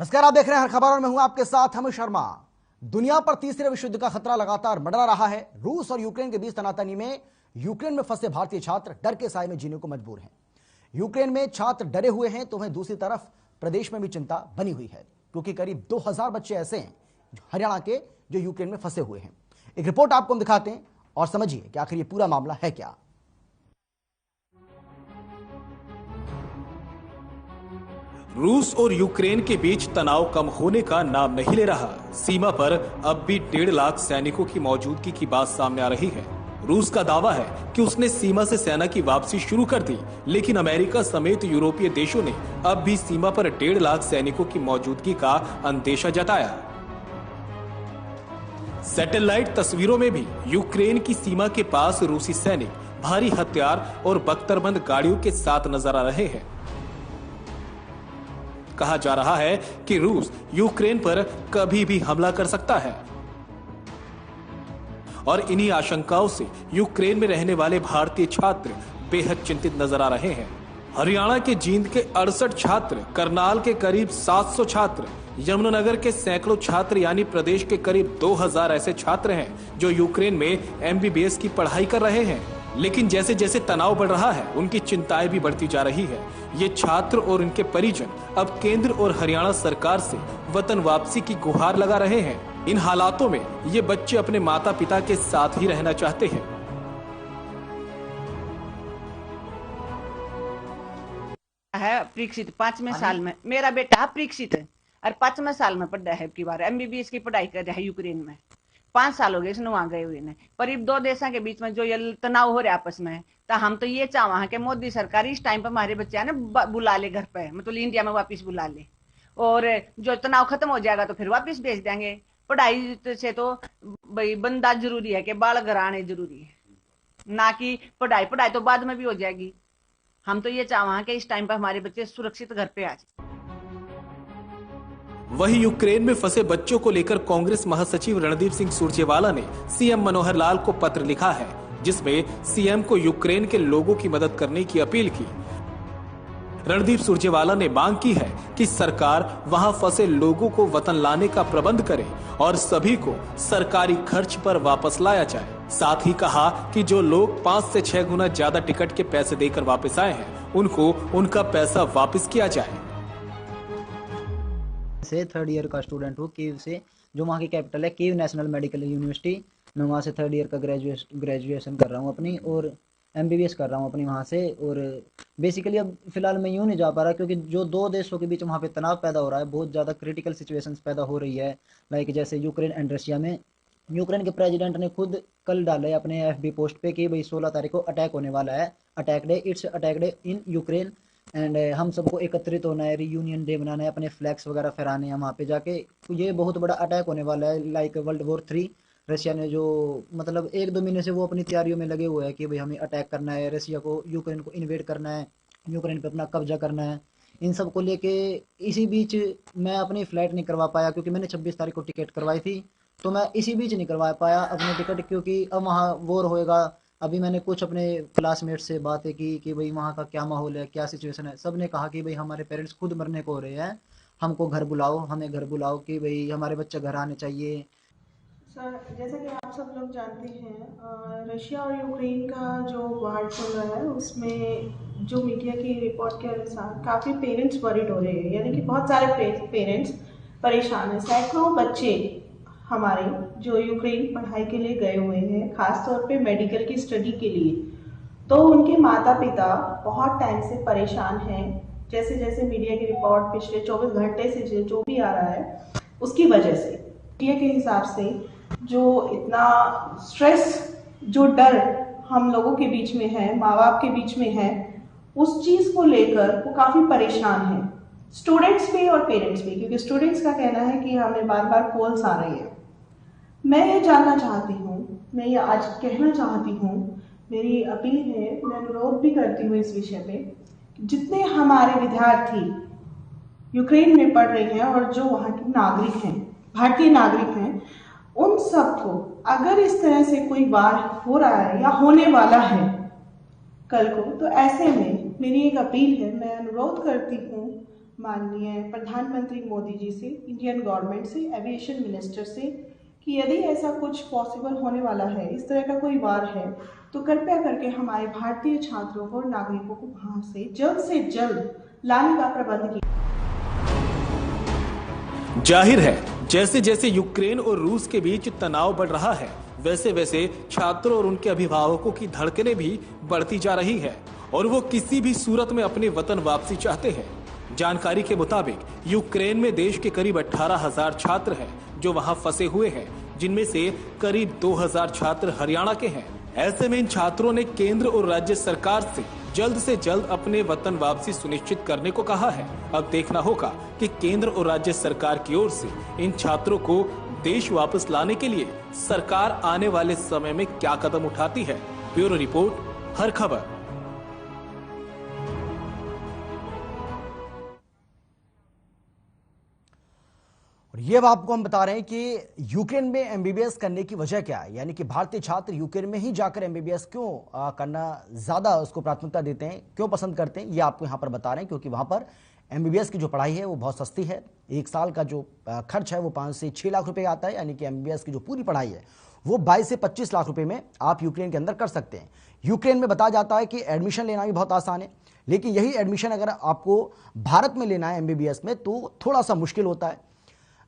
नमस्कार, आप देख रहे हैं हर खबर और मैं हूं आपके साथ हम शर्मा। दुनिया पर तीसरे विश्व युद्ध का खतरा लगातार मंडरा रहा है। रूस और यूक्रेन के बीच तनातनी में यूक्रेन में फंसे भारतीय छात्र डर के साए में जीने को मजबूर हैं। यूक्रेन में छात्र डरे हुए हैं तो वहीं दूसरी तरफ प्रदेश में भी चिंता बनी हुई है, क्योंकि करीब 2000 बच्चे ऐसे हैं हरियाणा के जो यूक्रेन में फंसे हुए हैं। एक रिपोर्ट आपको हम दिखाते हैं और समझिए कि आखिर ये पूरा मामला है क्या। रूस और यूक्रेन के बीच तनाव कम होने का नाम नहीं ले रहा। सीमा पर अब भी 1.5 लाख सैनिकों की मौजूदगी की बात सामने आ रही है। रूस का दावा है कि उसने सीमा से सेना की वापसी शुरू कर दी, लेकिन अमेरिका समेत यूरोपीय देशों ने अब भी सीमा पर 1.5 लाख सैनिकों की मौजूदगी का अंदेशा जताया। सैटेलाइट तस्वीरों में भी यूक्रेन की सीमा के पास रूसी सैनिक भारी हथियार और बख्तरबंद गाड़ियों के साथ नजर आ रहे हैं। कहा जा रहा है कि रूस यूक्रेन पर कभी भी हमला कर सकता है और इन्हीं आशंकाओं से यूक्रेन में रहने वाले भारतीय छात्र बेहद चिंतित नजर आ रहे हैं। हरियाणा के जींद के 68 छात्र, करनाल के करीब 700 छात्र, यमुनानगर के सैकड़ों छात्र यानी प्रदेश के करीब 2000 ऐसे छात्र हैं जो यूक्रेन में MBBS की पढ़ाई कर रहे हैं। लेकिन जैसे जैसे तनाव बढ़ रहा है, उनकी चिंताएं भी बढ़ती जा रही है। ये छात्र और उनके परिजन अब केंद्र और हरियाणा सरकार से वतन वापसी की गुहार लगा रहे हैं। इन हालातों में ये बच्चे अपने माता पिता के साथ ही रहना चाहते हैं। परीक्षित 5वें साल में मेरा बेटा परीक्षित है और 5वें साल में पढ़ा है। की बार MBBS की पढ़ाई कर रहा है यूक्रेन में। 5 साल हो गए इसने वहां गए हुए ने। पर इन दो देशों के बीच में जो ये तनाव हो रहा है आपस में, तो हम तो ये चाह कि मोदी सरकार इस टाइम पर हमारे बच्चे ने बुला ले घर पे, मतलब इंडिया में वापस बुला ले, और जो तनाव खत्म हो जाएगा तो फिर वापस भेज देंगे। पढ़ाई से तो भाई बंदा जरूरी है कि बाल घर आने जरूरी है, ना कि पढ़ाई तो बाद में भी हो जाएगी। हम तो ये चाह कि इस टाइम पर हमारे बच्चे सुरक्षित घर पे आ जाए। वहीं यूक्रेन में फंसे बच्चों को लेकर कांग्रेस महासचिव रणदीप सिंह सुरजेवाला ने CM मनोहर लाल को पत्र लिखा है, जिसमें CM को यूक्रेन के लोगों की मदद करने की अपील की। रणदीप सुरजेवाला ने मांग की है कि सरकार वहां फंसे लोगों को वतन लाने का प्रबंध करे और सभी को सरकारी खर्च पर वापस लाया जाए। साथ ही कहा कि जो लोग 5 से 6 गुना ज्यादा टिकट के पैसे देकर वापस आए हैं, उनको उनका पैसा वापस किया जाए। से 3rd ईयर का स्टूडेंट हूँ कीव से, जो वहाँ की कैपिटल है कीव नेशनल मेडिकल यूनिवर्सिटी। मैं वहाँ से 3rd ईयर का ग्रेजुएशन कर रहा हूँ अपनी, और MBBS कर रहा हूँ अपनी वहाँ से। और बेसिकली अब फिलहाल मैं यूँ नहीं जा पा रहा, क्योंकि जो दो देशों के बीच वहाँ पे तनाव पैदा हो रहा है, बहुत ज़्यादा क्रिटिकल सिचुएशंस पैदा हो रही है। लाइक जैसे यूक्रेन एंड रशिया में यूक्रेन के प्रेसिडेंट ने खुद कल डाले अपने FB पोस्ट पे कि भाई 16 तारीख को अटैक होने वाला है, attack day, it's attack day in Ukraine, and हम सबको एकत्रित होना है, रीयूनियन डे मनाना है, अपने फ्लैग्स वगैरह फहराने हैं वहाँ पे जाके। ये बहुत बड़ा अटैक होने वाला है, लाइक World War 3। रशिया ने जो मतलब 1-2 महीने से वो अपनी तैयारियों में लगे हुए हैं कि भाई हमें अटैक करना है, रशिया को, यूक्रेन को इन्वेड करना है, यूक्रेन पे अपना कब्जा करना है। इन सब को लेके इसी बीच मैं अपनी फ्लाइट नहीं करवा पाया, क्योंकि मैंने 26 तारीख को टिकट करवाई थी, तो मैं इसी बीच नहीं करवा पाया अपनी टिकट, क्योंकि अब वहाँ वॉर होएगा। अभी मैंने कुछ अपने क्लासमेट से बातें की कि भाई वहाँ का क्या माहौल है, क्या सिचुएशन है। सब ने कहा कि भाई हमारे पेरेंट्स खुद मरने को हो रहे हैं, हमको घर बुलाओ, हमें घर बुलाओ, कि भाई हमारे बच्चे घर आने चाहिए। सर, जैसा कि आप सब लोग जानते हैं, रशिया और यूक्रेन का जो वार चल रहा है, उसमें जो मीडिया की रिपोर्ट के अनुसार काफ़ी पेरेंट्स वरीड हो रहे हैं, यानी कि बहुत सारे पेरेंट्स परेशान हैं। सैकड़ों बच्चे हमारे जो यूक्रेन पढ़ाई के लिए गए हुए हैं, खास तौर पे मेडिकल की स्टडी के लिए, तो उनके माता पिता बहुत टाइम से परेशान हैं। जैसे जैसे मीडिया की रिपोर्ट पिछले 24 घंटे से जो भी आ रहा है, उसकी वजह से मीडिया के हिसाब से जो इतना स्ट्रेस, जो डर हम लोगों के बीच में है, माँ बाप के बीच में है, उस चीज़ को लेकर वो काफ़ी परेशान हैं, स्टूडेंट्स भी और पेरेंट्स भी। क्योंकि स्टूडेंट्स का कहना है कि हमें बार बार कॉल्स आ रही है। मैं ये जानना चाहती हूँ, मैं ये आज कहना चाहती हूँ, मेरी अपील है, मैं अनुरोध भी करती हूँ इस विषय पे, जितने हमारे विद्यार्थी यूक्रेन में पढ़ रहे हैं और जो वहाँ के नागरिक हैं, भारतीय नागरिक हैं, उन सबको अगर इस तरह से कोई वार हो रहा है या होने वाला है कल को, तो ऐसे में मेरी एक अपील है, मैं अनुरोध करती हूँ माननीय प्रधानमंत्री मोदी जी से, इंडियन गवर्नमेंट से, एविएशन मिनिस्टर से कि यदि ऐसा कुछ पॉसिबल होने वाला है, इस तरह का कोई वार है, तो कृपया करके हमारे भारतीय छात्रों को और नागरिकों को वहां से जल्द लाने का प्रबंध किया। जाहिर है, जैसे जैसे यूक्रेन और रूस के बीच तनाव बढ़ रहा है, वैसे वैसे छात्रों और उनके अभिभावकों की धड़कनें भी बढ़ती जा रही है और वो किसी भी सूरत में अपने वतन वापसी चाहते हैं। जानकारी के मुताबिक यूक्रेन में देश के करीब 18,000 छात्र हैं जो वहां फंसे हुए हैं, जिनमें से करीब 2,000 छात्र हरियाणा के हैं। ऐसे में इन छात्रों ने केंद्र और राज्य सरकार से जल्द अपने वतन वापसी सुनिश्चित करने को कहा है। अब देखना होगा कि केंद्र और राज्य सरकार की ओर से इन छात्रों को देश वापस लाने के लिए सरकार आने वाले समय में क्या कदम उठाती है। ब्यूरो रिपोर्ट, हर खबर। और ये अब आपको हम बता रहे हैं कि यूक्रेन में एमबीबीएस करने की वजह क्या है, यानी कि भारतीय छात्र यूक्रेन में ही जाकर एमबीबीएस क्यों करना ज्यादा उसको प्राथमिकता देते हैं, क्यों पसंद करते हैं, ये आपको यहां पर बता रहे हैं। क्योंकि वहां पर एमबीबीएस की जो पढ़ाई है वो बहुत सस्ती है। एक साल का जो खर्च है वो 5 से 6 लाख रुपए आता है, यानी कि एमबीबीएस की जो पूरी पढ़ाई है वो 22 से 25 लाख रुपए में आप यूक्रेन के अंदर कर सकते हैं। यूक्रेन में बताया जाता है कि एडमिशन लेना भी बहुत आसान है, लेकिन यही एडमिशन अगर आपको भारत में लेना है एमबीबीएस में तो थोड़ा सा मुश्किल होता है।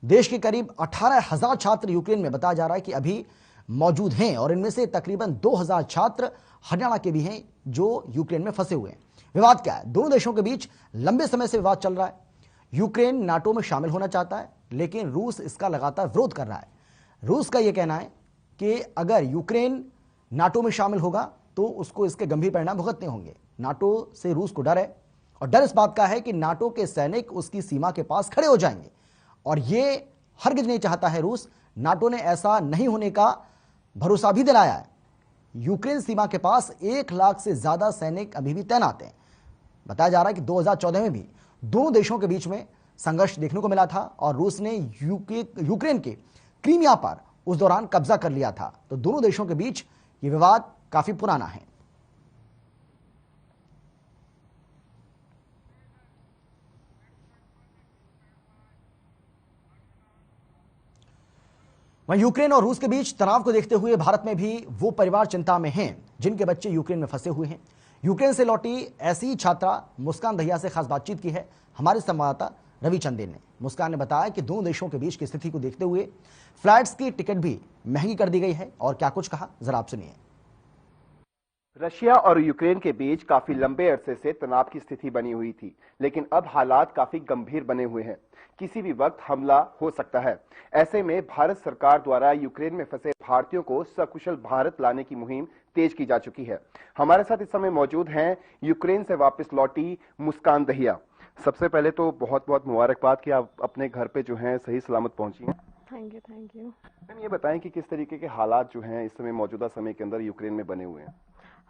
देश के करीब 18,000 छात्र यूक्रेन में बताया जा रहा है कि अभी मौजूद हैं और इनमें से तकरीबन 2,000 छात्र हरियाणा के भी हैं जो यूक्रेन में फंसे हुए हैं। विवाद क्या है? दोनों देशों के बीच लंबे समय से विवाद चल रहा है। यूक्रेन नाटो में शामिल होना चाहता है, लेकिन रूस इसका लगातार विरोध कर रहा है। रूस का यह कहना है कि अगर यूक्रेन नाटो में शामिल होगा तो उसको इसके गंभीर परिणाम भुगतने होंगे। नाटो से रूस को डर है और डर इस बात का है कि नाटो के सैनिक उसकी सीमा के पास खड़े हो जाएंगे और ये हरगिज नहीं चाहता है रूस। नाटो ने ऐसा नहीं होने का भरोसा भी दिलाया है। यूक्रेन सीमा के पास 1 लाख से ज्यादा सैनिक अभी भी तैनात हैं। बताया जा रहा है कि 2014 में भी दोनों देशों के बीच में संघर्ष देखने को मिला था और रूस ने यूक्रेन के क्रीमिया पर उस दौरान कब्जा कर लिया था। तो दोनों देशों के बीच ये विवाद काफी पुराना है। वहीं यूक्रेन और रूस के बीच तनाव को देखते हुए भारत में भी वो परिवार चिंता में हैं जिनके बच्चे यूक्रेन में फंसे हुए हैं। यूक्रेन से लौटी ऐसी छात्रा मुस्कान दहिया से खास बातचीत की है हमारे संवाददाता रवि चंदेल ने। मुस्कान ने बताया कि दोनों देशों के बीच की स्थिति को देखते हुए फ्लाइट्स की टिकट भी महंगी कर दी गई है और क्या कुछ कहा जरा आप सुनिए। रशिया और यूक्रेन के बीच काफी लंबे अरसे से तनाव की स्थिति बनी हुई थी, लेकिन अब हालात काफी गंभीर बने हुए हैं। किसी भी वक्त हमला हो सकता है। ऐसे में भारत सरकार द्वारा यूक्रेन में फंसे भारतीयों को सकुशल भारत लाने की मुहिम तेज की जा चुकी है। हमारे साथ इस समय मौजूद हैं यूक्रेन से वापस लौटी मुस्कान दहिया। सबसे पहले तो बहुत बहुत मुबारकबाद कि आप अपने घर पे जो है सही सलामत पहुंची हैं। Thank you. मैम ये बताएं कि किस तरीके के हालात जो हैं इस समय मौजूदा समय के अंदर यूक्रेन में बने हुए हैं।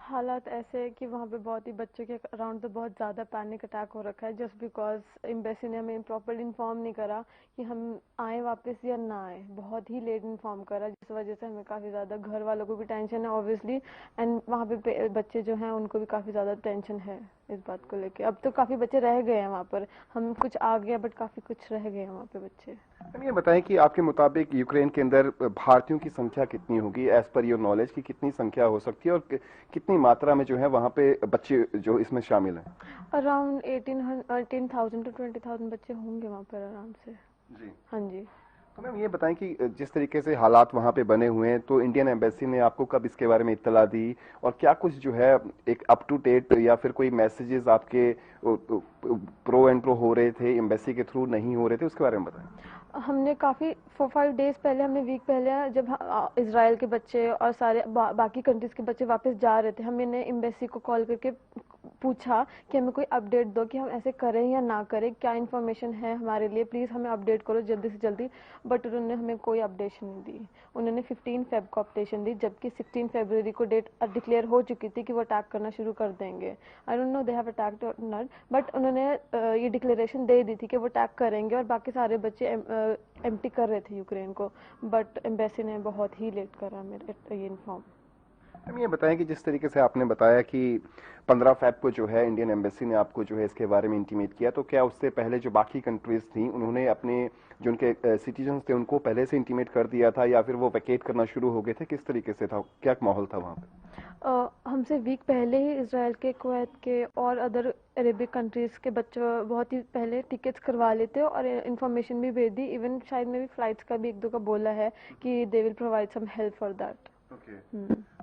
हालात ऐसे है कि वहाँ पे बहुत ही बच्चों के अराउंड तो बहुत ज़्यादा पैनिक अटैक हो रखा है, जस्ट बिकॉज एम्बेसी ने हमें प्रॉपर इन्फॉर्म नहीं करा कि हम आए वापस या ना आए। बहुत ही लेट इन्फॉर्म करा, जिस वजह से हमें काफ़ी ज़्यादा घर वालों को भी टेंशन है ऑब्वियसली, एंड वहाँ पे बच्चे जो हैं उनको भी काफ़ी ज़्यादा टेंशन है इस बात को लेके। अब तो काफ़ी बच्चे रह गए हैं वहाँ पर, हम कुछ आ गए बट काफ़ी कुछ रह गए हैं वहाँ पे बच्चे। हम ये बताएं कि आपके मुताबिक यूक्रेन के अंदर भारतीयों की संख्या कितनी होगी, एज पर योर नॉलेज की कितनी संख्या हो सकती है और कितनी मात्रा में जो है वहाँ पे बच्चे जो इसमें शामिल हैं? अराउंड 18,000 to 20,000 बच्चे होंगे वहाँ पर आराम से। जी हाँ जी। तो मैम ये बताएं कि जिस तरीके से हालात वहाँ पे बने हुए हैं, तो इंडियन एम्बेसी ने आपको कब इसके बारे में इत्तला दी और क्या कुछ जो है एक अप टू डेट या फिर कोई मैसेजेस आपके प्रो एंड प्रो हो रहे थे, एम्बेसी के थ्रू नहीं हो रहे थे, उसके बारे में बताएं। हमने काफ़ी 4-5 डेज पहले, हमने वीक पहले जब इजराइल के बच्चे और सारे बाकी कंट्रीज़ के बच्चे वापस जा रहे थे, हमने एम्बेसी को कॉल करके पूछा कि हमें कोई अपडेट दो कि हम ऐसे करें या ना करें, क्या इन्फॉर्मेशन है हमारे लिए, प्लीज़ हमें अपडेट करो जल्दी से जल्दी। बट उन्होंने हमें कोई अपडेशन नहीं दी। उन्होंने 15 फेब को अपडेशन दी, जबकि 16 फरवरी को डेट डिक्लेयर हो चुकी थी कि वो अटैक करना शुरू कर देंगे। I don't know they have attacked और नॉट, बट उन्होंने ये डिक्लेरेशन दे दी थी कि वो अटैक करेंगे और बाकी सारे बच्चे एम्प्टी कर रहे थे यूक्रेन को। बट एम्बेसी ने बहुत ही लेट करा मेरे ये इन्फॉर्म। हम ये बताएं कि जिस तरीके से आपने बताया कि 15 फ़रवरी को जो है इंडियन एम्बेसी ने आपको जो है इसके बारे में इंटीमेट किया, तो क्या उससे पहले जो बाकी कंट्रीज थी उन्होंने अपने जो उनके सिटीजन थे उनको पहले से इंटीमेट कर दिया था या फिर वो वैकेट करना शुरू हो गए थे? किस तरीके से था, क्या माहौल था वहां पे? हमसे वीक पहले ही इसराइल के, कुवैत के और अदर अरेबिक कंट्रीज़ के बच्चों बहुत ही पहले टिकट्स करवा लेते और इन्फॉर्मेशन भी भेज दी। इवन शायद में भी फ्लाइट्स का भी एक दो का बोला है कि they will provide some help for that.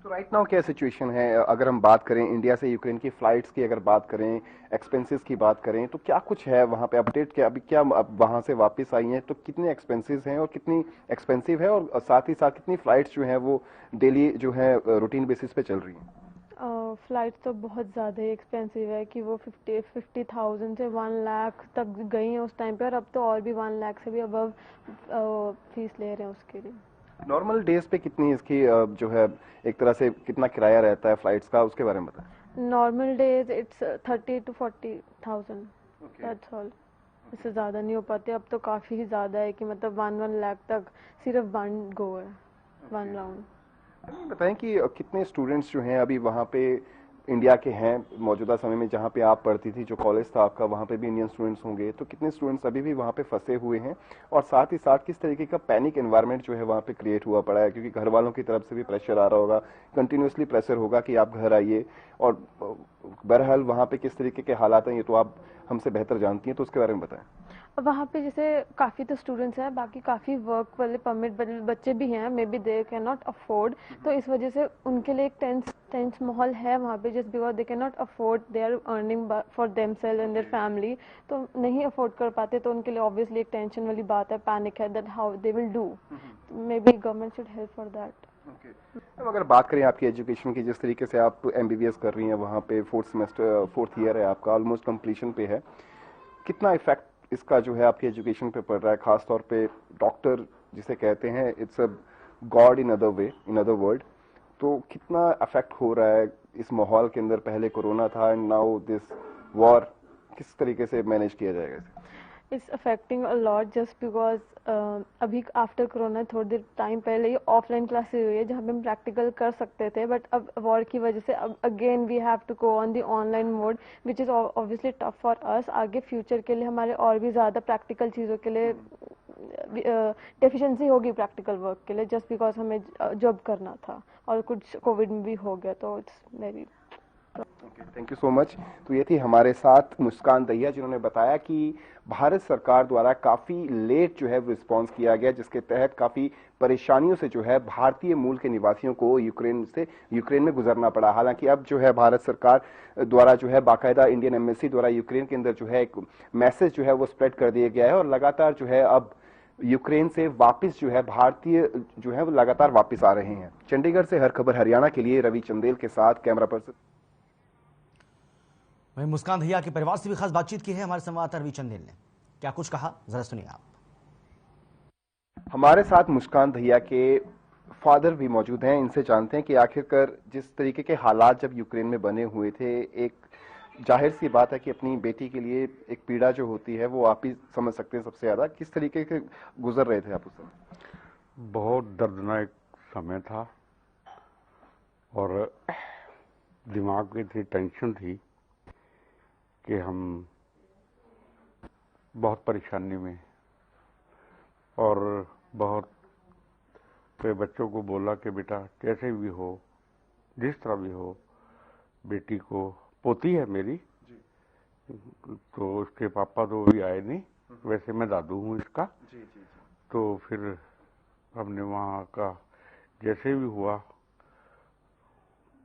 तो राइट नाउ क्या सिचुएशन है? अगर हम बात करें इंडिया से यूक्रेन की फ्लाइट्स की, अगर बात करें एक्सपेंसेस की बात करें, तो क्या कुछ है वहां पे अपडेट? क्या अभी क्या वहां से वापस आई हैं तो कितने एक्सपेंसेस हैं और कितनी एक्सपेंसिव है, और साथ ही साथ कितनी फ्लाइट्स जो हैं वो डेली जो है रूटीन बेसिस पे चल रही हैं? फ्लाइट तो बहुत ज़्यादा ही एक्सपेंसिव है कि वो 50,000 से 1 लाख तक गई हैं उस टाइम पे, और अब तो और भी 1 लाख से भी अबव फीस ले रहे हैं उसके लिए। नॉर्मल डेज पे कितनी इसकी जो है एक तरह से कितना किराया रहता है फ्लाइट्स का, उसके बारे में बताएं। Normal days it's 30 to 40,000, that's all. इससे ज़्यादा नहीं हो पाते। अब तो काफ़ी ही ज़्यादा है कि मतलब 1 लाख तक सिर्फ वन गो है, वन राउंड। बताएं कि कितने स्टूडेंट्स जो हैं अभी वहाँ पे इंडिया के हैं मौजूदा समय में, जहाँ पे आप पढ़ती थी, जो कॉलेज था आपका, वहाँ पे भी इंडियन स्टूडेंट्स होंगे, तो कितने स्टूडेंट्स अभी भी वहाँ पे फंसे हुए हैं? और साथ ही साथ किस तरीके का पैनिक एनवायरनमेंट जो है वहाँ पे क्रिएट हुआ पड़ा है? क्योंकि घर वालों की तरफ से भी प्रेशर आ रहा होगा, कंटिन्यूसली प्रेशर होगा कि आप घर आइए, और बहरहाल वहाँ पे किस तरीके के हालात हैं ये तो आप हमसे बेहतर जानती हैं, तो उसके बारे में बताएं। वहाँ पे जैसे काफ़ी तो स्टूडेंट्स हैं, बाकी काफ़ी वर्क वाले परमिट बच्चे भी हैं, may be they can not afford, तो इस वजह से उनके लिए एक टेंस माहौल है वहाँ पे, just because they can not afford, they are earning for themselves and their family, तो नहीं अफोर्ड कर पाते, तो उनके लिए ऑब्वियसली एक टेंशन वाली बात है, पैनिक है that how they will do. May be government should help for that. अब अगर बात करें आपकी एजुकेशन की, जिस तरीके से आप एमबीबीएस कर रही हैं, वहाँ पे 4th ईयर है आपका, ऑलमोस्ट कंप्लीशन पे है, कितना इफेक्ट इसका जो है आपकी एजुकेशन पे पड़ रहा है? खास तौर पे डॉक्टर जिसे कहते हैं, it's a God in other way, in other world, तो कितना इफेक्ट हो रहा है इस माहौल के अंदर? पहले कोरोना था एंड नाउ दिस वॉर, किस तरीके से मैनेज किया जाएगा इसे? It's affecting a lot just because अभी आफ्टर कोरोना थोड़ी देर टाइम पहले ही ऑफलाइन क्लासेस हुई है जहाँ पे हम प्रैक्टिकल कर सकते थे, बट अब वॉर की वजह से अब again we have to go on the online mode, which is obviously tough for us. आगे फ्यूचर के लिए हमारे और भी ज़्यादा प्रैक्टिकल चीज़ों के लिए डेफिशिएंसी होगी प्रैक्टिकल वर्क के लिए, जस्ट बिकॉज हमें जॉब करना था और कुछ कोविड में भी हो गया, तो it's very thank you so much. तो ये थी हमारे साथ मुस्कान दहिया, जिन्होंने बताया कि भारत सरकार द्वारा काफी लेट जो है रिस्पांस किया गया, जिसके तहत काफी परेशानियों से जो है भारतीय मूल के निवासियों को यूक्रेन में गुजरना पड़ा। हालांकि अब जो है भारत सरकार द्वारा जो है बाकायदा इंडियन एम्बेसी द्वारा यूक्रेन के अंदर जो है एक मैसेज जो है वो स्प्रेड कर दिया गया है, और लगातार जो है अब यूक्रेन से वापस जो है भारतीय जो है वो लगातार वापस आ रहे हैं। चंडीगढ़ से हर खबर हरियाणा के लिए रवि चंदेल के साथ कैमरा पर्सन। वहीं मुस्कान दहिया के परिवार से भी खास बातचीत की है हमारे संवाददाता रवि चंदेल ने। क्या कुछ कहा, जरा सुनिए आप। हमारे साथ मुस्कान दहिया के फादर भी मौजूद हैं, इनसे जानते हैं कि आखिरकार जिस तरीके के हालात जब यूक्रेन में बने हुए थे, एक जाहिर सी बात है कि अपनी बेटी के लिए एक पीड़ा जो होती है वो आप ही समझ सकते हैं सबसे ज्यादा, किस तरीके के गुजर रहे थे आप उस समय? बहुत दर्दनाक समय था और दिमाग में इतनी टेंशन थी कि हम बहुत परेशानी में, और बहुत पे बच्चों को बोला कि बेटा कैसे भी हो, जिस तरह भी हो, बेटी को, पोती है मेरी, तो उसके पापा तो भी आए नहीं, वैसे मैं दादू हूँ इसका। तो फिर हमने वहाँ का जैसे भी हुआ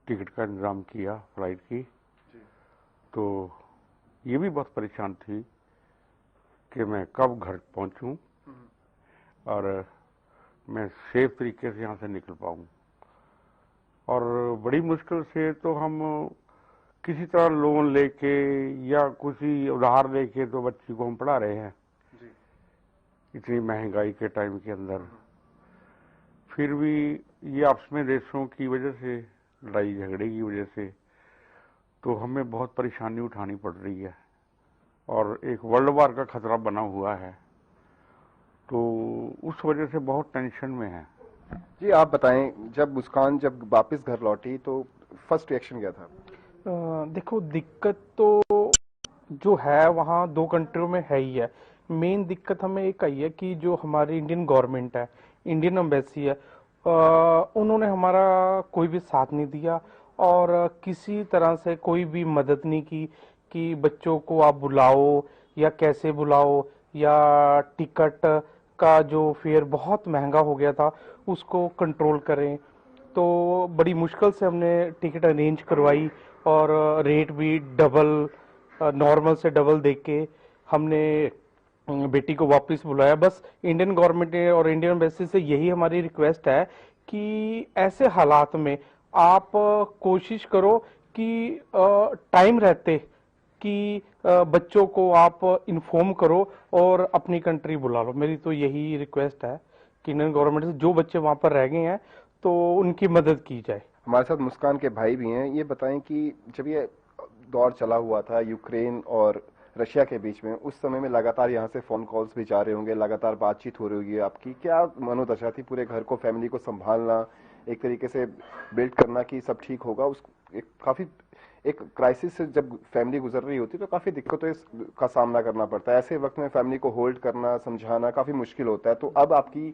टिकट का इंतजाम किया फ्लाइट की। तो ये भी बहुत परेशान थी कि मैं कब घर पहुंचूं और मैं सेफ तरीके से यहाँ से निकल पाऊं। और बड़ी मुश्किल से तो हम किसी तरह लोन लेके या कुछ उधार लेके तो बच्ची को हम पढ़ा रहे हैं इतनी महंगाई के टाइम के अंदर। फिर भी ये आपस में देशों की वजह से, लड़ाई झगड़े की वजह से, तो हमें बहुत परेशानी उठानी पड़ रही है और एक वर्ल्ड वार का खतरा बना हुआ है, तो उस वजह से बहुत टेंशन में है। जी आप बताएं, जब मुस्कान जब वापस घर लौटी तो फर्स्ट रिएक्शन क्या था? देखो, दिक्कत तो जो है वहाँ दो कंट्रियों में है ही है। मेन दिक्कत हमें एक आई है कि जो हमारी इंडियन गवर्नमेंट है, इंडियन एम्बेसी है, उन्होंने हमारा कोई भी साथ नहीं दिया और किसी तरह से कोई भी मदद नहीं की कि बच्चों को आप बुलाओ या कैसे बुलाओ, या टिकट का जो फेयर बहुत महंगा हो गया था उसको कंट्रोल करें। तो बड़ी मुश्किल से हमने टिकट अरेंज करवाई और रेट भी डबल, नॉर्मल से डबल देख के हमने बेटी को वापस बुलाया। बस इंडियन गवर्नमेंट और इंडियन एम्बेसी से यही हमारी रिक्वेस्ट है कि ऐसे हालात में आप कोशिश करो कि टाइम रहते कि बच्चों को आप इन्फॉर्म करो और अपनी कंट्री बुला लो। मेरी तो यही रिक्वेस्ट है कि इंडियन गवर्नमेंट से जो बच्चे वहां पर रह गए हैं तो उनकी मदद की जाए। हमारे साथ मुस्कान के भाई भी हैं। ये बताएं कि जब ये दौर चला हुआ था यूक्रेन और रशिया के बीच में, उस समय में लगातार यहाँ से फोन कॉल्स भी जा रहे होंगे, लगातार बातचीत हो रही होगी आपकी, क्या मनोदशा थी? पूरे घर को, फैमिली को संभालना, एक तरीके से बिल्ड करना कि सब ठीक होगा, उस एक क्राइसिस से जब फैमिली गुजर रही होती तो काफी दिक्कतों का सामना करना पड़ता है। ऐसे वक्त में फैमिली को होल्ड करना, समझाना काफी मुश्किल होता है। तो अब आपकी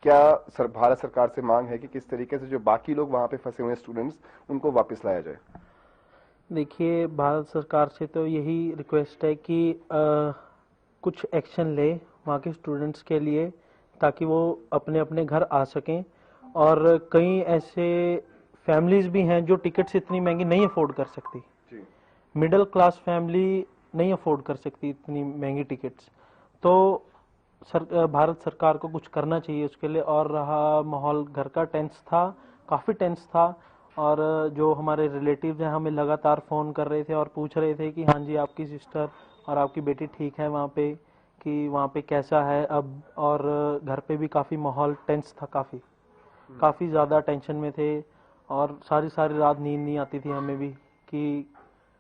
क्या भारत सरकार से मांग है कि किस तरीके से जो बाकी लोग वहां पे फंसे हुए हैं स्टूडेंट्स, उनको वापस लाया जाए? देखिए, भारत सरकार से तो यही रिक्वेस्ट है कि कुछ एक्शन ले वहाँ के स्टूडेंट्स के लिए, ताकि वो अपने अपने घर आ सकें। और कई ऐसे फैमिलीज भी हैं जो टिकट्स इतनी महंगी नहीं अफोर्ड कर सकती। मिडिल क्लास फैमिली नहीं अफोर्ड कर सकती इतनी महंगी टिकट्स। तो भारत सरकार को कुछ करना चाहिए उसके लिए। और रहा माहौल घर का, टेंस था, काफ़ी टेंस था। और जो हमारे रिलेटिव्स हैं हमें लगातार फ़ोन कर रहे थे और पूछ रहे थे कि हाँ जी आपकी सिस्टर और आपकी बेटी ठीक है वहाँ पे, कि वहाँ पे कैसा है अब। और घर पे भी काफ़ी माहौल टेंस था, काफ़ी ज़्यादा टेंशन में थे। और सारी सारी रात नींद नहीं आती थी हमें भी कि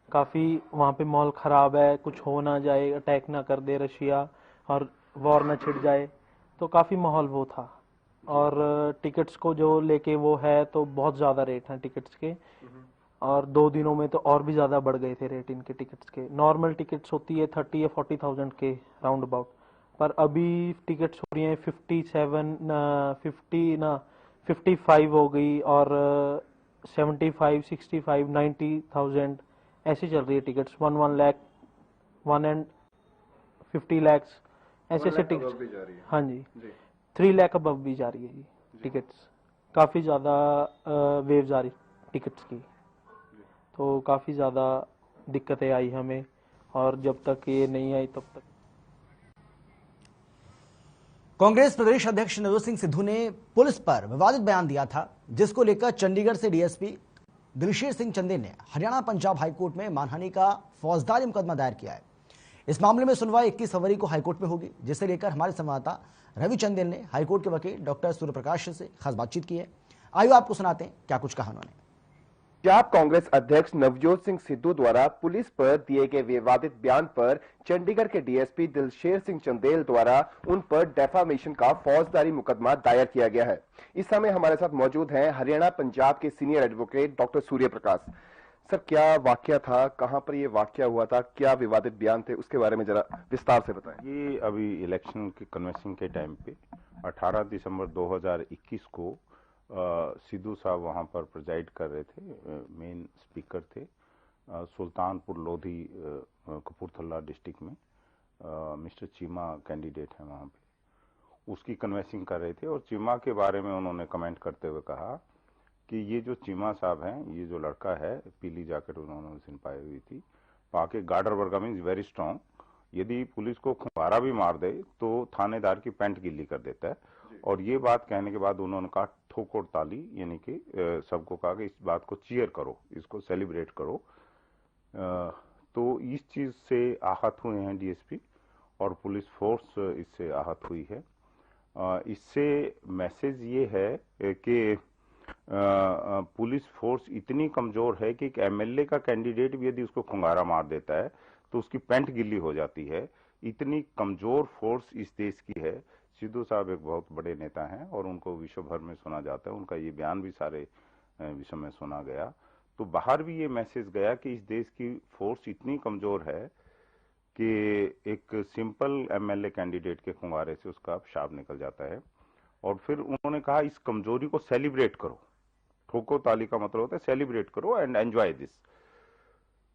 काफ़ी वहाँ पे माहौल ख़राब है, कुछ हो ना जाए, अटैक ना कर दे रशिया और वॉर ना छिड़ जाए। तो काफ़ी माहौल वो था। और टिकट्स को जो लेके वो है तो बहुत ज़्यादा रेट हैं टिकट्स के। और 2 दिनों में तो और भी ज़्यादा बढ़ गए थे रेट इनके टिकट्स के। नॉर्मल टिकट्स होती है 30 या 40,000 के राउंड अबाउट, पर अभी टिकट्स हो रही हैं 55 हो गई और 75, 65, 90,000 ऐसी चल रही है टिकट्स। 1 लाख, 1.50 लाख ऐसे टिकट्स। हाँ जी, 3 लाख अबव भी जा रही है जी टिकट्स। काफ़ी ज़्यादा वेव्स आ रही टिकट्स की, तो काफ़ी ज़्यादा दिक्कतें आई हमें। और जब तक ये नहीं आई तब तक। कांग्रेस प्रदेश अध्यक्ष नवजोत सिंह सिद्धू ने पुलिस पर विवादित बयान दिया था, जिसको लेकर चंडीगढ़ से डीएसपी दिलशेर सिंह चंदेल ने हरियाणा पंजाब हाईकोर्ट में मानहानि का फौजदारी मुकदमा दायर किया है। इस मामले में सुनवाई 21 फरवरी को हाईकोर्ट में होगी, जिसे लेकर हमारे संवाददाता रवि चंदेल ने हाईकोर्ट के वकील डॉक्टर सूर्यप्रकाश से खास बातचीत की है। आइए आपको सुनाते हैं क्या कुछ कहा उन्होंने। पंजाब कांग्रेस अध्यक्ष नवजोत सिंह सिद्धू द्वारा पुलिस पर दिए गए विवादित बयान पर चंडीगढ़ के डीएसपी दिलशेर सिंह चंदेल द्वारा उन पर डेफामेशन का फौजदारी मुकदमा दायर किया गया है। इस समय हमारे साथ मौजूद हैं हरियाणा पंजाब के senior advocate doctor Surya Prakash. Sir, क्या वाकया था, कहां पर यह वाकया हुआ था, क्या विवादित बयान थे, उसके बारे में जरा विस्तार से बताएं। ये अभी इलेक्शन के कन्वेंशन के टाइम पे 18 दिसंबर 2021 को सिद्धू साहब वहां पर प्रेजाइड कर रहे थे, मेन स्पीकर थे। सुल्तानपुर लोधी कपूरथला डिस्ट्रिक्ट में मिस्टर चीमा कैंडिडेट है वहां पे, उसकी कन्वेंसिंग कर रहे थे। और चीमा के बारे में उन्होंने कमेंट करते हुए कहा कि ये जो चीमा साहब हैं, ये जो लड़का है, पीली जैकेट उन्होंने उस दिन पाई हुई थी, वहां के गार्डर वर्गम इज वेरी स्ट्रांग। यदि पुलिस को खुंबारा भी मार दे तो थानेदार की पैंट गिल्ली कर देता है। और ये बात कहने के बाद उन्होंने कहा ठोक और ताली, यानी कि सबको कहा कि इस बात को चीयर करो, इसको सेलिब्रेट करो। तो इस चीज से आहत हुए हैं डीएसपी और पुलिस फोर्स इससे आहत हुई है। इससे मैसेज ये है कि पुलिस फोर्स इतनी कमजोर है कि एक एमएलए का कैंडिडेट भी यदि उसको खुंगारा मार देता है तो उसकी पैंट गिल्ली हो जाती है। इतनी कमजोर फोर्स इस देश की है। सिद्धू साहब एक बहुत बड़े नेता हैं और उनको विश्व भर में सुना जाता है, उनका ये बयान भी सारे विश्व में सुना गया। तो बाहर भी ये मैसेज गया कि इस देश की फोर्स इतनी कमजोर है कि एक सिंपल एमएलए कैंडिडेट के खुंगारे से उसका पेशाब निकल जाता है। और फिर उन्होंने कहा इस कमजोरी को सेलिब्रेट करो, ठोको ताली का मतलब होता है सेलिब्रेट करो एंड एंजॉय दिस।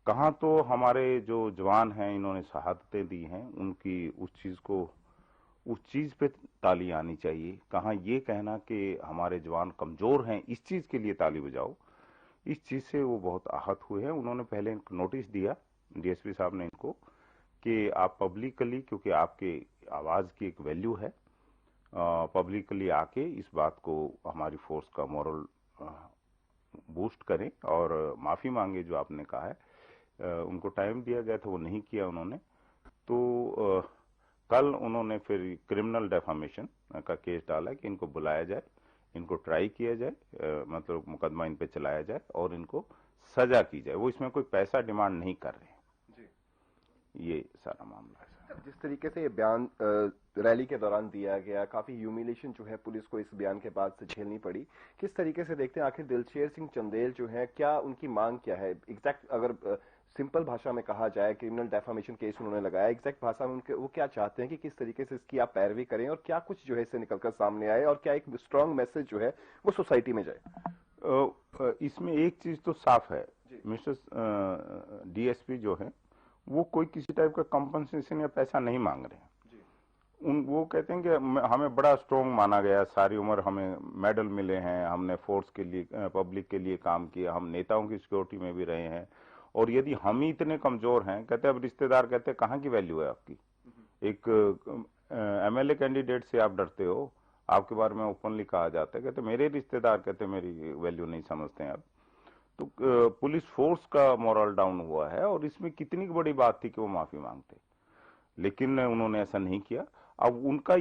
कहाँ तो हमारे जो जवान हैं इन्होंने शहादतें दी हैं, उनकी उस चीज पे ताली आनी चाहिए। कहाँ ये कहना कि हमारे जवान कमजोर हैं इस चीज के लिए ताली बजाओ, इस चीज से वो बहुत आहत हुए हैं। उन्होंने पहले नोटिस दिया डीएसपी साहब ने इनको कि आप पब्लिकली, क्योंकि आपके आवाज की एक वैल्यू है, पब्लिकली आके इस बात को हमारी फोर्स का मोरल बूस्ट करें और माफी मांगे जो आपने कहा है। उनको टाइम दिया गया था, वो नहीं किया उन्होंने। तो कल उन्होंने फिर क्रिमिनल डेफामेशन का केस डाला कि इनको बुलाया जाए, इनको ट्राई किया जाए, मतलब मुकदमा इन पे चलाया जाए और इनको सजा की जाए। वो इसमें कोई पैसा डिमांड नहीं कर रहे हैं जी। ये सारा मामला है। जिस तरीके से ये बयान रैली के दौरान दिया गया, काफी ह्यूमिलेशन जो है पुलिस को इस बयान के बाद से झेलनी पड़ी, किस तरीके से देखते हैं? आखिर दिलशेर सिंह चंदेल जो है, क्या उनकी मांग क्या है एग्जैक्ट? अगर सिंपल भाषा में कहा जाए, क्रिमिनल डेफामेशन केस उन्होंने लगाया, एग्जैक्ट भाषा में उनके वो क्या चाहते हैं कि किस तरीके से इसकी आप पैरवी करें और क्या कुछ जो है इससे निकलकर सामने आए और क्या एक स्ट्रांग मैसेज जो है वो सोसाइटी में जाए? इसमें एक चीज तो साफ है, मिस्टर डीएसपी जो है वो कोई किसी टाइप का कंपनसेशन या पैसा नहीं मांग रहे हैं। वो कहते हैं कि हमें बड़ा स्ट्रॉन्ग माना गया, सारी उम्र हमें मेडल मिले हैं, हमने फोर्स के लिए, पब्लिक के लिए काम किया, हम नेताओं की सिक्योरिटी में भी रहे हैं, और यदि हम ही इतने कमजोर हैं, कहते अब रिश्तेदार कहते कहाँ की वैल्यू है आपकी? एक एमएलए कैंडिडेट से आप डरते हो, आपके बारे में ओपनली कहा जाता है, कहते मेरे रिश्तेदार कहते मेरी वैल्यू नहीं समझते हैं अब। तो पुलिस फोर्स का मोरल डाउन हुआ है और इसमें कितनी बड़ी बात थी कि वो माफी मांगते, लेकिन उन्होंने ऐसा नहीं किया। अब उनका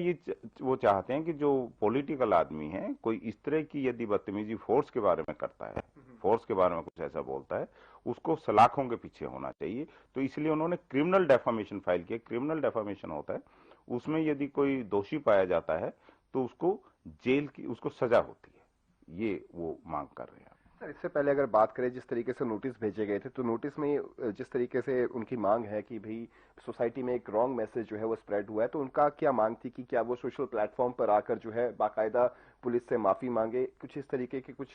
वो चाहते हैं कि जो पॉलिटिकल आदमी है, कोई इस तरह की यदि बदतमीजी फोर्स के बारे में करता है, फोर्स के बारे में कुछ ऐसा बोलता है, उसको सलाखों के पीछे होना चाहिए। तो इसलिए उन्होंने क्रिमिनल डेफामेशन फाइल किया। क्रिमिनल डेफामेशन होता है, उसमें यदि कोई दोषी पाया जाता है तो उसको जेल की उसको सजा होती है। ये वो मांग कर रहे हैं। सर, इससे पहले अगर बात करें जिस तरीके से नोटिस भेजे गए थे, तो नोटिस में जिस तरीके से उनकी मांग है कि भाई सोसाइटी में एक रॉन्ग मैसेज जो है वो स्प्रेड हुआ है, तो उनका क्या मांग थी कि क्या वो सोशल प्लेटफॉर्म पर आकर जो है बाकायदा पुलिस से माफी मांगे? कुछ इस तरीके की कुछ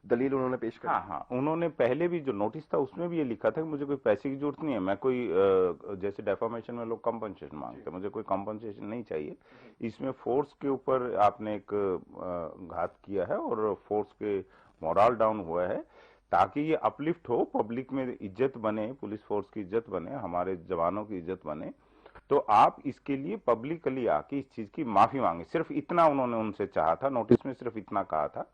दलील उन्होंने पेश की? हाँ, उन्होंने पहले भी जो नोटिस था उसमें भी ये लिखा था कि मुझे कोई पैसे की जरूरत नहीं है, मैं कोई जैसे डेफामेशन में लोग कंपनसेशन मांगते, मुझे कोई कंपनसेशन नहीं चाहिए। इसमें फोर्स के ऊपर आपने एक घात किया है और फोर्स के मोरल डाउन हुआ है, ताकि ये अपलिफ्ट हो, पब्लिक में इज्जत बने, पुलिस फोर्स की इज्जत बने, हमारे जवानों की इज्जत बने। तो आप इसके लिए पब्लिकली आके इस चीज की माफी मांगे। सिर्फ इतना उन्होंने उनसे चाहा था, नोटिस में सिर्फ इतना कहा था।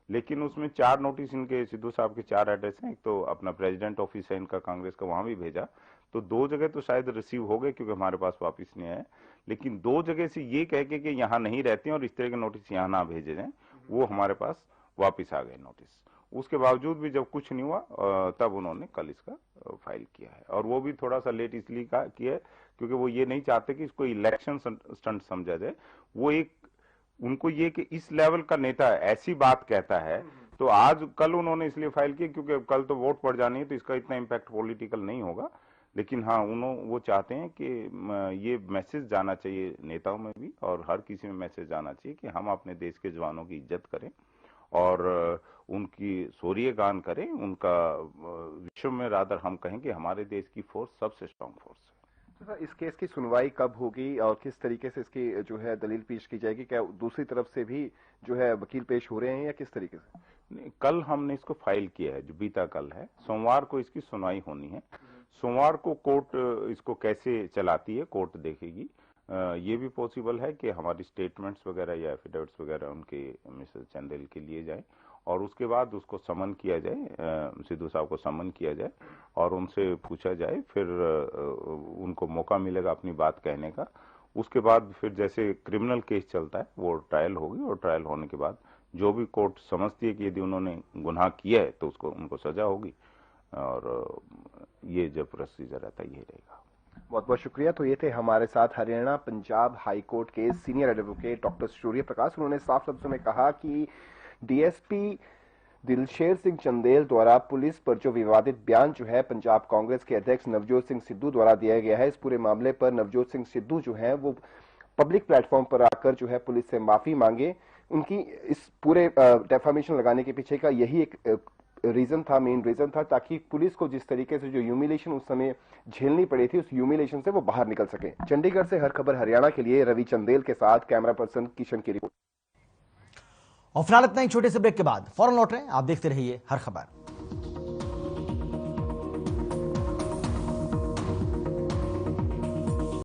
लेकिन उसमें 4 नोटिस इनके सिद्धू साहब के 4 एड्रेस हैं। एक तो अपना प्रेसिडेंट ऑफिस है इनका कांग्रेस का, वहां भी भेजा, तो 2 जगह तो शायद रिसीव हो गए क्योंकि हमारे पास वापिस नहीं आए। लेकिन 2 जगह से ये कह के कि यहाँ नहीं रहते हैं और इस तरह के नोटिस यहाँ ना भेजे जाए, वो हमारे पास वापिस आ गए नोटिस। उसके बावजूद भी जब कुछ नहीं हुआ तब उन्होंने कल इसका फाइल किया है। और वो भी थोड़ा सा लेट इसलिए किया है क्योंकि वो ये नहीं चाहते कि इसको इलेक्शन स्टंट समझा जाए। वो एक उनको ये कि इस लेवल का नेता ऐसी बात कहता है, तो आज कल उन्होंने इसलिए फाइल किया क्योंकि कल तो वोट पड़ जानी है, तो इसका इतना इम्पैक्ट पॉलिटिकल नहीं होगा। लेकिन हाँ, वो चाहते हैं कि ये मैसेज जाना चाहिए नेताओं में भी और हर किसी में मैसेज जाना चाहिए कि हम अपने देश के जवानों की इज्जत करें और उनकी शौर्य गान करें, उनका विश्व में रादर हम कहें कि हमारे देश की फोर्स सबसे स्ट्रांग फोर्स है। तो सर, इस केस की सुनवाई कब होगी और किस तरीके से इसकी जो है दलील पेश की जाएगी? क्या दूसरी तरफ से भी जो है वकील पेश हो रहे हैं या किस तरीके से? कल हमने इसको फाइल किया है, जो बीता कल है। सोमवार को इसकी सुनवाई होनी है। सोमवार को कोर्ट इसको कैसे चलाती है कोर्ट देखेगी। ये भी पॉसिबल है कि हमारी स्टेटमेंट्स वगैरह या एफिडेविट्स वगैरह उनके मिस्टर चंदेल के लिए जाए और उसके बाद उसको समन किया जाए, सिद्धू साहब को समन किया जाए और उनसे पूछा जाए, फिर उनको मौका मिलेगा अपनी बात कहने का। उसके बाद फिर जैसे क्रिमिनल केस चलता है वो ट्रायल होगी और ट्रायल होने के बाद जो भी कोर्ट समझती है कि यदि उन्होंने गुनाह किया है तो उसको उनको सजा होगी और ये जब प्रोसीजर रहता है ये रहेगा। बहुत बहुत शुक्रिया। तो ये थे हमारे साथ हरियाणा पंजाब हाई कोर्ट के senior advocate doctor Surya Prakash. उन्होंने साफ शब्दों में कहा कि डीएसपी दिलशेर सिंह चंदेल द्वारा पुलिस पर जो विवादित बयान जो है पंजाब कांग्रेस के अध्यक्ष नवजोत सिंह सिद्धू द्वारा दिया गया है, इस पूरे मामले पर नवजोत सिंह सिद्धू जो है वो पब्लिक प्लेटफॉर्म पर आकर जो है पुलिस से माफी मांगे। उनकी इस पूरे डेफामेशन लगाने के पीछे का यही एक रीजन था, मेन रीजन था, ताकि पुलिस को जिस तरीके से जो ह्यूमिलेशन उस समय झेलनी पड़ी थी, उस ह्यूमिलेशन से वो बाहर निकल सके। चंडीगढ़ से हर खबर हरियाणा के लिए रवि चंदेल के साथ कैमरा पर्सन किशन की रिपोर्ट। और फिलहाल इतना ही छोटे से ब्रेक के बाद फौरन लौट रहे हैं, आप देखते रहिए हर खबर।